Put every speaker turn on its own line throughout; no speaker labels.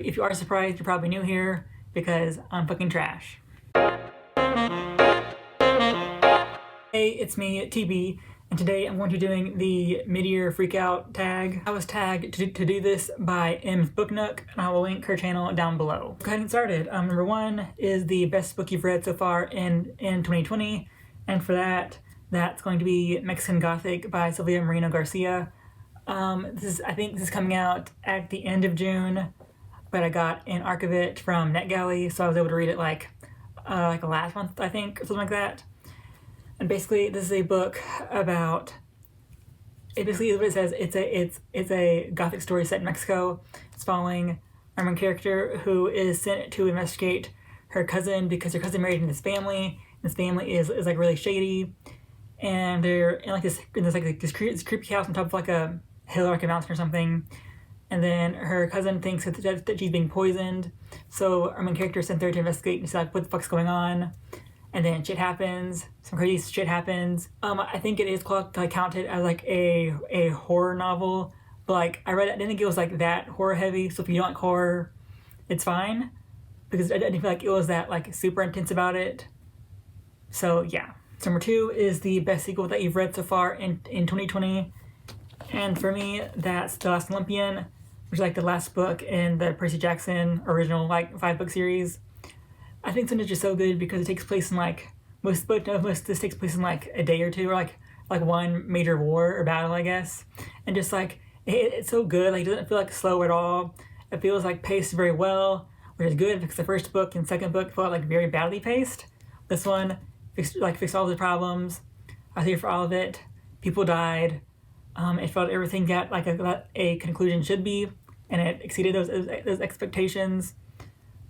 If you are surprised, you're probably new here because I'm fucking trash. Hey, it's me, TB, and today I'm going to be doing the Midyear Freakout tag. I was tagged to do this by M's Book Nook, and I will link her channel down below. Go ahead and get started. Number one is the best book you've read so far in 2020, and for that, that's going to be Mexican Gothic by Sylvia Moreno-Garcia. I think this is coming out at the end of June, but I got an arc of it from NetGalley, so I was able to read it like last month, I think, or something like that. And basically, this is a book about. It basically, what it says, it's a Gothic story set in Mexico. It's following our main character who is sent to investigate her cousin because her cousin married into this family. And this family is like really shady, and they're in this creepy house on top of like a hill or like a mountain or something. And then her cousin thinks that she's being poisoned. So our main character is sent there to investigate and see like what the fuck's going on. And then shit happens. Some crazy shit happens. I think it is counted as like a horror novel. But like I read it, I didn't think it was like that horror heavy. So if you don't like horror, it's fine. Because I didn't feel like it was that like super intense about it. So yeah. So number two is the best sequel that you've read so far in 2020. And for me, that's The Last Olympian, which is like the last book in the Percy Jackson original like 5-book series. I think this one is just so good because it takes place in like most this takes place in like a day or two, or like one major war or battle, I guess. And just like it's so good, like it doesn't feel like slow at all. It feels like paced very well, which is good because the first book and second book felt like very badly paced. This one fixed all the problems. I was here for all of it. People died. It felt everything got like a conclusion should be, and it exceeded those expectations.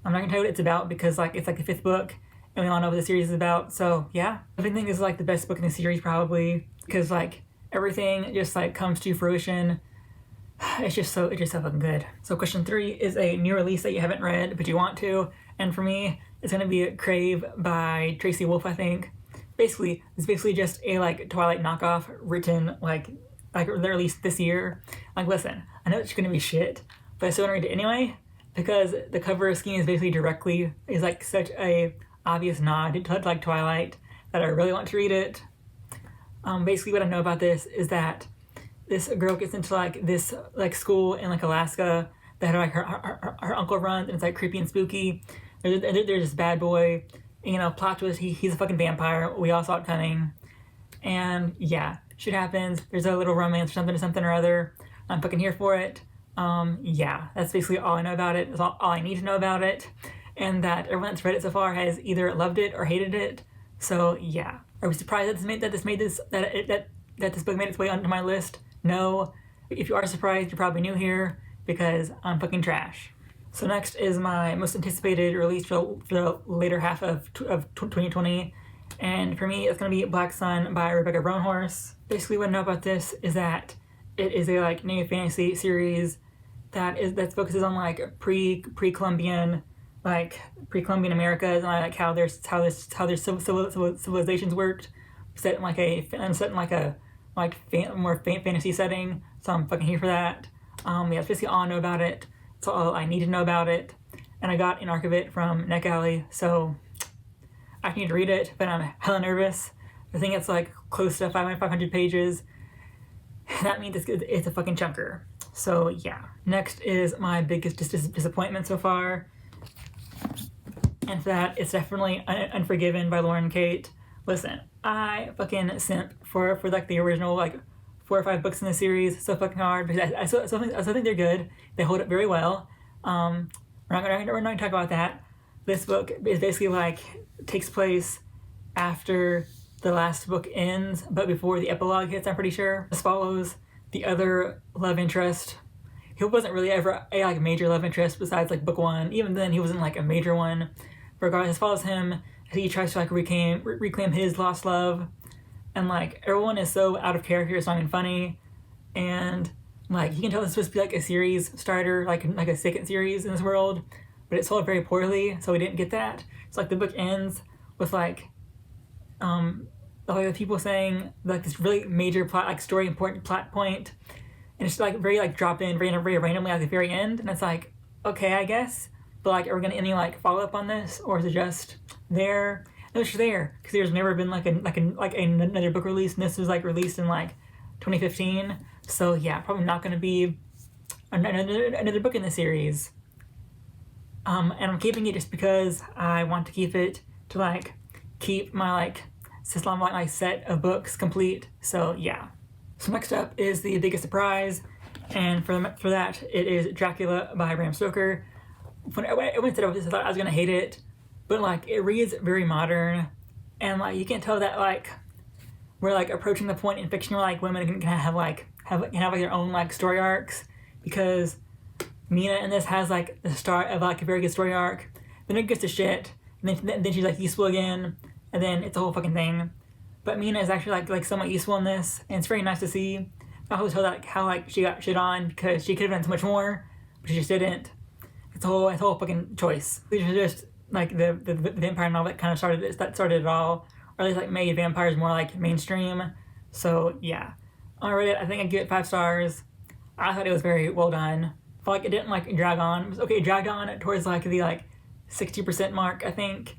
I'm not gonna tell you what it's about because like it's like the 5th book, and we all know what the series is about. So yeah, I think this is like the best book in the series probably because like everything just like comes to fruition. It's just so fucking good. So question 3 is a new release that you haven't read but you want to, and for me, it's gonna be Crave by Tracy Wolff. I think it's basically just a like Twilight knockoff written like they're released this year. Like listen, I know it's gonna be shit, but I still want to read it anyway. Because the cover scheme is like such a obvious nod to like Twilight that I really want to read it. Basically what I know about this is that this girl gets into like this like school in like Alaska that like her uncle runs, and it's like creepy and spooky. There's this bad boy, and, plot twist, he's a fucking vampire. We all saw it coming. And yeah, shit happens. There's a little romance or something or other. I'm fucking here for it. Yeah, that's basically all I know about it. That's all I need to know about it. And that everyone that's read it so far has either loved it or hated it. So yeah. Are we surprised that this book made its way onto my list? No. If you are surprised, you're probably new here because I'm fucking trash. So next is my most anticipated release for the later half of 2020. And for me, it's going to be Black Sun by Rebecca Brownhorse. Basically what I know about this is that it is a like new fantasy series that focuses on like pre-Columbian Americas and like how their civilizations worked, set in like a more fantasy setting. So I'm fucking here for that. Yeah, that's basically all I know about it. That's all I need to know about it. And I got an arc of it from NetGalley, so I need to read it, but I'm hella nervous. I think it's like close to 500 pages. That means it's a fucking chunker. So yeah. Next is my biggest disappointment so far. And for that, it's definitely Unforgiven by Lauren Kate. Listen, I fucking simp for like the original like 4 or 5 books in the series so fucking hard because I still think they're good. They hold up very well. We're not gonna talk about that. This book is basically like takes place after the last book ends, but before the epilogue hits, I'm pretty sure. This follows the other love interest. He wasn't really ever a like major love interest besides like book 1. Even then, he wasn't like a major one. Regardless, follows him as he tries to like reclaim his lost love, and like everyone is so out of character. It's not even funny, and like you can tell it's supposed to be like a series starter, like a second series in this world, but it sold very poorly, so we didn't get that. So like the book ends with like the people saying like this really major plot, like story important plot point, and it's like very like drop in very randomly at the very end, and it's like okay, I guess. But like, are we gonna any like follow up on this, or is it just there? No, it's just there because there's never been like another book release, and this was like released in like 2015. So yeah, probably not gonna be another book in the series. And I'm keeping it just because I want to keep it to like keep my like system like my set of books complete. So yeah. So next up is the biggest surprise, and for that it is Dracula by Bram Stoker. When I went to this, I thought I was gonna hate it, but like it reads very modern, and like you can tell that like we're like approaching the point in fiction where like women can have like their own like story arcs, because Mina in this has like the start of like a very good story arc, then it gets to shit, and then she's like useful again, and then it's a whole fucking thing. But Mina is actually like somewhat useful in this, and it's very nice to see. I always told like how like she got shit on because she could have done so much more, but she just didn't. It's a whole fucking choice. These are just like the vampire novel that kind of started it all, or at least like made vampires more like mainstream. So yeah, I read it. I think I'd give it 5 stars. I thought it was very well done. I felt like it didn't like drag on. It was okay, it dragged on towards like the like 60% mark, I think.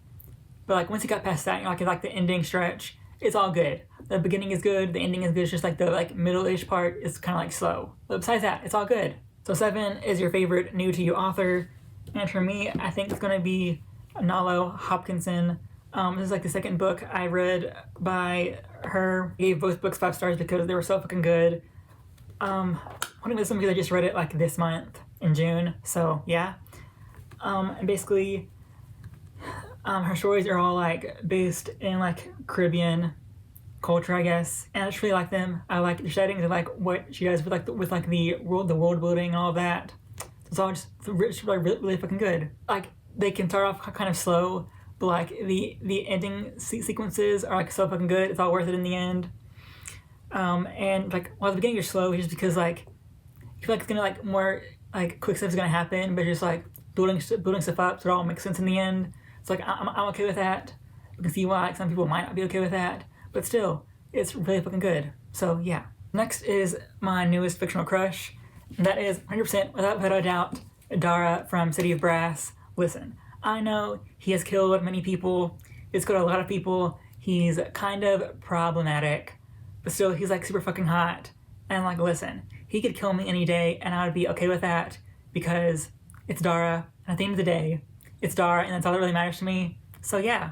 But like once you got past that, like the ending stretch, it's all good. The beginning is good, the ending is good. It's just like the like middle-ish part is kind of like slow. But besides that, it's all good. So 7 is your favorite new to you author, and for me, I think it's gonna be Nalo Hopkinson. This is like the second book I read by her. I gave both books 5 stars because they were so fucking good. One of this one because I just read it like this month in June. So yeah. And basically, her stories are all like based in like Caribbean culture, I guess, and I just really like them. I like the settings. I like what she does with the world building and all of that. It's all just really fucking good. Like they can start off kind of slow, but like the ending sequences are like so fucking good. It's all worth it in the end. And like while the beginning you're slow, just because like you feel like it's gonna like more like quick stuff's gonna happen, but just like building stuff up so it all makes sense in the end. So like I'm okay with that. You can see why like, some people might not be okay with that, but still, it's really fucking good. So yeah. Next is my newest fictional crush, and that is 100% without a doubt Dara from City of Brass. Listen, I know he has killed many people. He's killed a lot of people. He's kind of problematic, but still he's like super fucking hot. And like, listen, he could kill me any day, and I would be okay with that because it's Dara. And at the end of the day, it's Dara, and that's all that really matters to me. So yeah,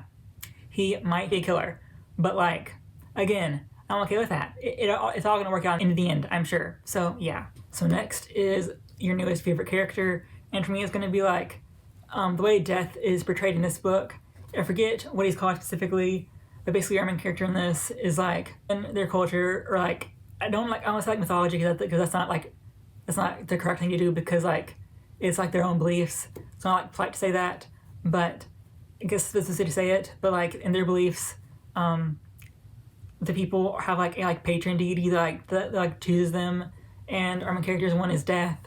he might be a killer. But like, again, I'm okay with that. It's all gonna work out in the end, I'm sure. So yeah. So next is your newest favorite character, and for me it's gonna be like the way death is portrayed in this book. I forget what he's called specifically, but basically our main character in this is like in their culture, or like I don't want to say like mythology because that's not the correct thing to do, because like it's like their own beliefs. It's not like polite to say that, but I guess this is to say it. But like in their beliefs, the people have like a patron deity that like chooses them, and our main character's one is death.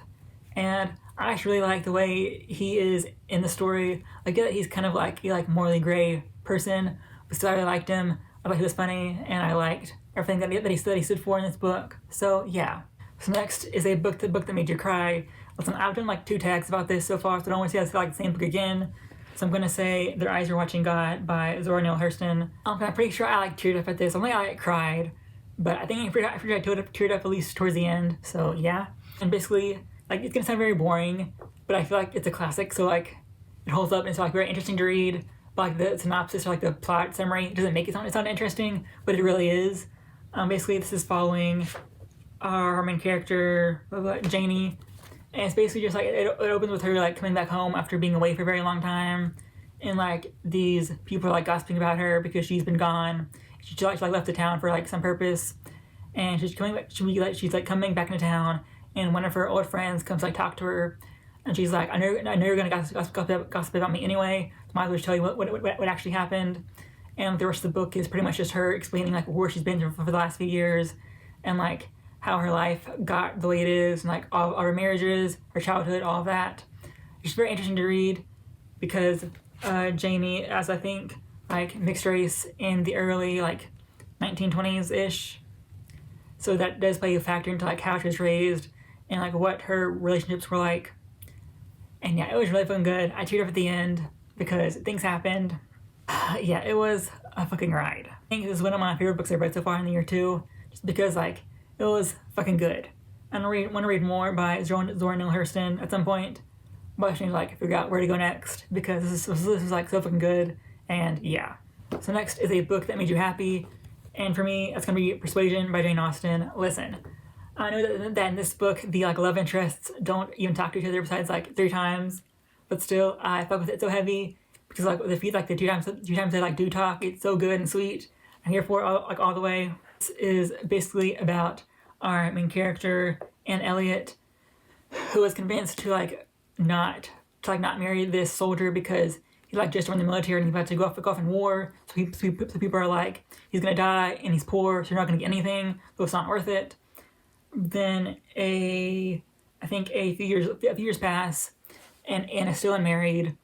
And I actually really like the way he is in the story. I get that he's kind of like a morally gray person, but still I really liked him. I thought he was funny, and I liked everything that he stood for in this book. So yeah. So next is a book that made you cry. Listen, I've done like 2 tags about this so far, so I don't want to say that's like the same book again. So I'm gonna say Their Eyes Are Watching God by Zora Neale Hurston. I'm pretty sure I like teared up at this. I don't think I cried, but I think I teared up at least towards the end. So yeah. And basically, like it's gonna sound very boring, but I feel like it's a classic, so like it holds up and it's like very interesting to read. But like the synopsis or like the plot summary doesn't make it sound interesting, but it really is. Basically this is following our main character, Janie. And it's basically just like it opens with her like coming back home after being away for a very long time, and like these people are like gossiping about her because she's been gone. She like left the town for like some purpose, and she's coming back. She's like coming back into town, and one of her old friends comes like talk to her, and she's like, I know you're gonna gossip about me anyway. So might as well just tell you what actually happened. And the rest of the book is pretty much just her explaining like where she's been for the last few years, and like how her life got the way it is, and like all her marriages, her childhood, all of that. It's very interesting to read because Janie, as I think like mixed race in the early like 1920s-ish, so that does play a factor into like how she was raised and like what her relationships were like. And yeah, it was really fucking good. I teared up at the end because things happened. Yeah, it was a fucking ride. I think this is one of my favorite books I've read so far in the year too, just because like it was fucking good. I want to read more by Zora Neale Hurston at some point, but I just need to like figure out where to go next because this is like so fucking good. And yeah, so next is a book that made you happy, and for me that's gonna be Persuasion by Jane Austen. Listen, I know that in this book the like love interests don't even talk to each other besides like 3 times, but still I fuck with it so heavy because like the two times they like do talk, it's so good and sweet. I'm here for it all the way. This is basically about our main character, Anne Elliot, who is convinced to not marry this soldier because he like just joined the military and he's about to go off in war. So people are like, he's gonna die and he's poor, so you're not gonna get anything, so it's not worth it. Then I think a few years pass, and Anne is still unmarried,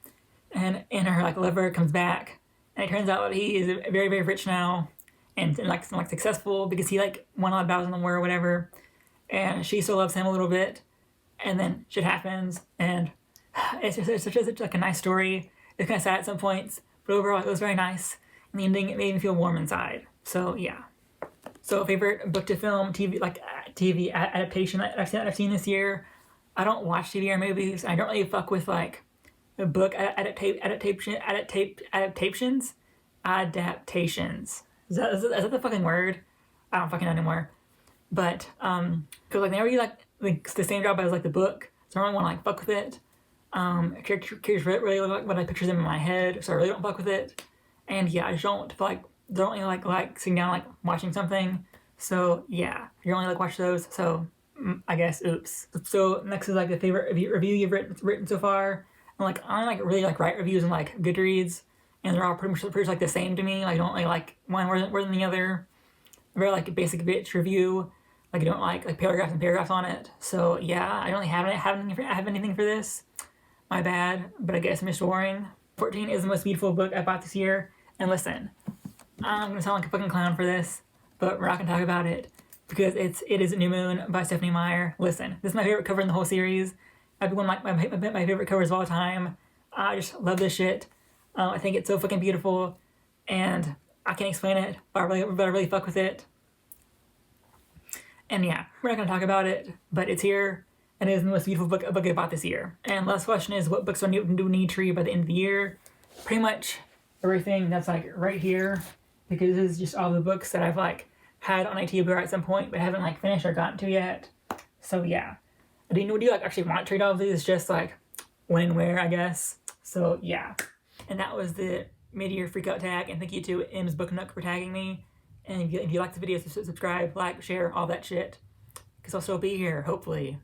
and her like lover comes back, and it turns out that he is very, very rich now, and like successful because he like won all the battles in the war or whatever, and she still loves him a little bit, and then shit happens, and it's just like a nice story. It's kind of sad at some points, but overall it was very nice, and the ending it made me feel warm inside. So yeah. So favorite book to film TV adaptation I've seen this year. I don't watch TV or movies. I don't really fuck with like book adaptations. Is that the fucking word? I don't fucking know anymore. But cause like they already like the same job as like the book, so I don't really want to like fuck with it. Characters really look like when I picture them in my head, so I really don't fuck with it. And yeah, I just don't really like sitting down like watching something. So yeah, you don't really like watch those. So I guess oops. So next is like the favorite review you've written so far. And like I like really like write reviews and like Goodreads, and they're all pretty much like the same to me. Like I don't really like one more than the other. Very like a basic bitch review. Like I don't like paragraphs and paragraphs on it. So yeah, I don't really have anything for this. My bad, but I guess I'm just boring. 14 is the most beautiful book I bought this year. And listen, I'm gonna sound like a fucking clown for this, but we're not gonna talk about it because it is New Moon by Stephanie Meyer. Listen, this is my favorite cover in the whole series. Might be one of my favorite covers of all time. I just love this shit. I think it's so fucking beautiful, and I can't explain it, but I really fuck with it. And yeah, we're not gonna talk about it, but it's here, and it is the most beautiful book I bought this year. And last question is, what books do I need to read by the end of the year? Pretty much everything that's like right here, because this is just all the books that I've like had on ITBR at some point, but haven't like finished or gotten to yet. So yeah, do you like actually want to read all of these? Just like when and where, I guess. So yeah, and that was the Midyear Freakout tag, and thank you to M's Book Nook for tagging me. And if you like the video, subscribe, like, share, all that shit, because I'll still be here, hopefully.